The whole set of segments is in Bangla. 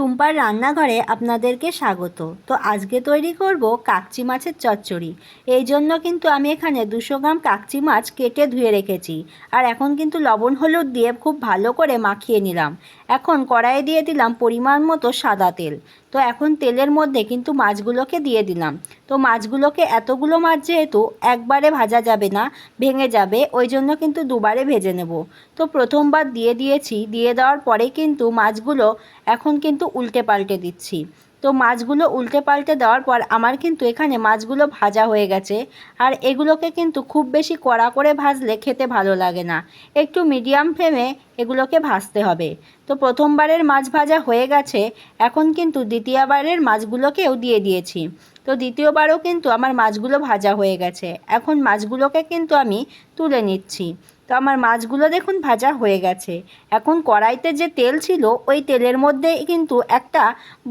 টুম্পার রান্নাঘরে আপনাদেরকে স্বাগত। তো আজকে তৈরি করব কাকচি মাছের চচ্চড়ি। এই জন্য কিন্তু আমি এখানে 200 গ্রাম কাকচি মাছ কেটে ধুয়ে রেখেছি। আর এখন কিন্তু লবণ হলুদ দিয়ে খুব ভালো করে মাখিয়ে নিলাম। এখন কড়াইয়ে দিয়ে দিলাম পরিমাণ মতো সাদা তেল। তো এখন তেলের মধ্যে কিন্তু মাছগুলোকে দিয়ে দিলাম। তো মাছগুলোকে এতগুলো মাছ যেহেতু একবারে ভাজা যাবে না, ভেঙে যাবে, ওই জন্য কিন্তু দুবারে ভেজে নেব। তো প্রথমবার দিয়ে দিয়েছি, দিয়ে দেওয়ার পরে কিন্তু মাছগুলো এখন কিন্তু উল্টে পাল্টে দিচ্ছি। তো মাছগুলো উল্টে পাল্টে দেওয়ার পর আমার কিন্তু এখানে মাছগুলো ভাজা হয়ে গেছে। আর এগুলোকে কিন্তু খুব বেশি কড়া করে ভাজলে খেতে ভালো লাগে না, একটু মিডিয়াম ফ্লেমে এগুলোকে ভাজতে হবে। তো প্রথমবারের মাছ ভাজা হয়ে গেছে, এখন কিন্তু দ্বিতীয়বারের মাছগুলোকেও দিয়ে দিয়েছি। তো দ্বিতীয়বারও কিন্তু আমার মাছগুলো ভাজা হয়ে গেছে, এখন মাছগুলোকে কিন্তু আমি তুলে নিচ্ছি। তো আমার মাছগুলো দেখুন ভাজা হয়ে গেছে। এখন কড়াইতে যে তেল ছিল ওই তেলের মধ্যে কিন্তু একটা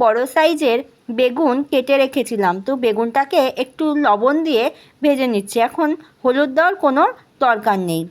বড় সাইজের বেগুন কেটে রেখেছিলাম। তো বেগুনটাকে একটু লবণ দিয়ে ভেজে নিচ্ছি। এখন হলুদ দেওয়ার কোনো দরকার নেই।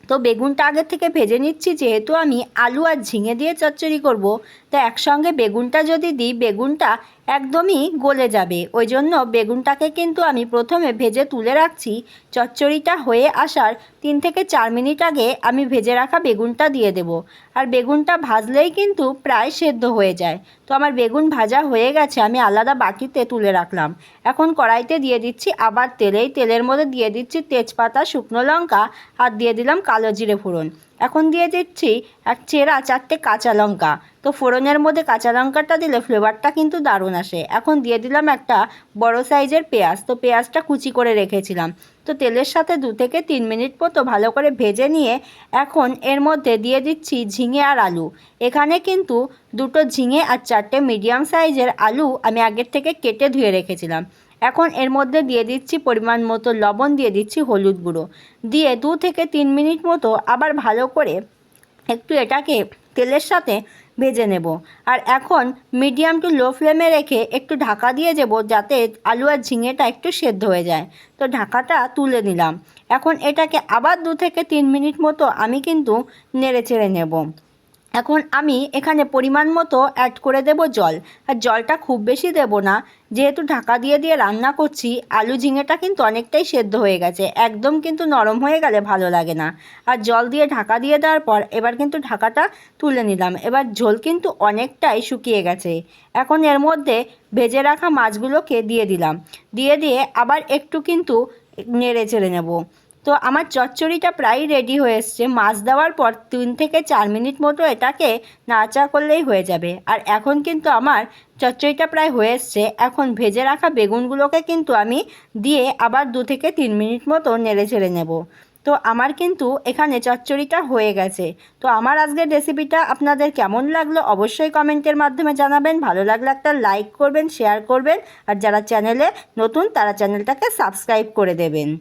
তো বেগুনটা আগে থেকে ভেজে নিচ্ছি, যেহেতু আমি আলু আর ঝিঙে দিয়ে চচ্চড়ি করব। তো একসঙ্গে বেগুনটা যদি দিই, বেগুনটা একদমই গলে যাবে, ওই জন্য বেগুনটাকে কিন্তু আমি প্রথমে ভেজে তুলে রাখছি। চচ্চড়িটা হয়ে আসার 3 থেকে 4 মিনিট আগে আমি ভেজে রাখা বেগুনটা দিয়ে দেব। আর বেগুনটা ভাজলেই কিন্তু প্রায় সেদ্ধ হয়ে যায়। তো আমার বেগুন ভাজা হয়ে গেছে, আমি আলাদা বাটিতে তুলে রাখলাম। এখন কড়াইতে দিয়ে দিচ্ছি আবার তেলের মধ্যে দিয়ে দিচ্ছি তেজপাতা, শুকনো লঙ্কা, আর দিয়ে দিলাম কালো জিরে ফোড়ন। এখন দিয়ে দিচ্ছি এক চেরা 4টে কাঁচা লঙ্কা। তো ফোড়নের মধ্যে কাঁচা লঙ্কাটা দিলে ফ্লেভারটা কিন্তু দারুণ আসে। এখন দিয়ে দিলাম একটা বড় সাইজের পেঁয়াজ। তো পেঁয়াজটা কুচি করে রেখেছিলাম। তো তেলের সাথে 2 থেকে 3 মিনিট মতো ভালো করে ভেজে নিয়ে এখন এর মধ্যে দিয়ে দিচ্ছি ঝিঙে আর আলু। এখানে কিন্তু 2টো ঝিঙে আর 4টে মিডিয়াম সাইজের আলু আমি আগের থেকে কেটে ধুয়ে রেখেছিলাম। এখন এর মধ্যে দিয়ে দিচ্ছি পরিমাণ মতো লবণ, দিয়ে দিচ্ছি হলুদ গুঁড়ো, দিয়ে 2 থেকে 3 মিনিট মতো আবার ভালো করে একটু এটাকে তেলের সাথে ভেজে নেব। আর এখন মিডিয়াম টু লো ফ্লেমে রেখে একটু ঢাকা দিয়ে দেব, যাতে আলু আর ঝিঙেটা একটু সেদ্ধ হয়ে যায়। তো ঢাকাটা তুলে নিলাম। এখন এটাকে আবার 2 থেকে 3 মিনিট মতো আমি কিন্তু নেড়ে চেড়ে নেব। এখন আমি এখানে পরিমাণ মতো অ্যাড করে দেব জল। আর জলটা খুব বেশি দেব না, যেহেতু ঢাকা দিয়ে দিয়ে রান্না করছি। আলু ঝিঙেটা কিন্তু অনেকটাই সেদ্ধ হয়ে গেছে, একদম কিন্তু নরম হয়ে গেলে ভালো লাগে না। আর জল দিয়ে ঢাকা দিয়ে দেওয়ার পর এবার কিন্তু ঢাকাটা তুলে নিলাম। এবার ঝোল কিন্তু অনেকটাই শুকিয়ে গেছে। এখন এর মধ্যে ভেজে রাখা মাছগুলোকে দিয়ে দিলাম, দিয়ে আবার একটু কিন্তু নেড়ে চেড়ে নেব। তো আমার চচ্চড়িটা প্রায় রেডি হয়ে এসছে। মাছ দেওয়ার পর 3 থেকে 4 মিনিট মতো এটাকে নাড়াচাড়া করলেই হয়ে যাবে। আর এখন কিন্তু আমার চচ্চড়িটা প্রায় হয়ে এসছে। এখন ভেজে রাখা বেগুনগুলোকে কিন্তু আমি দিয়ে আবার 2 থেকে 3 মিনিট মতো নেড়ে চেড়ে নেব। তো আমার কিন্তু এখানে চচ্চড়িটা হয়ে গেছে। তো আমার আজকের রেসিপিটা আপনাদের কেমন লাগলো অবশ্যই কমেন্টের মাধ্যমে জানাবেন। ভালো লাগলে একটা লাইক করবেন, শেয়ার করবেন, আর যারা চ্যানেলে নতুন তারা চ্যানেলটাকে সাবস্ক্রাইব করে দেবেন।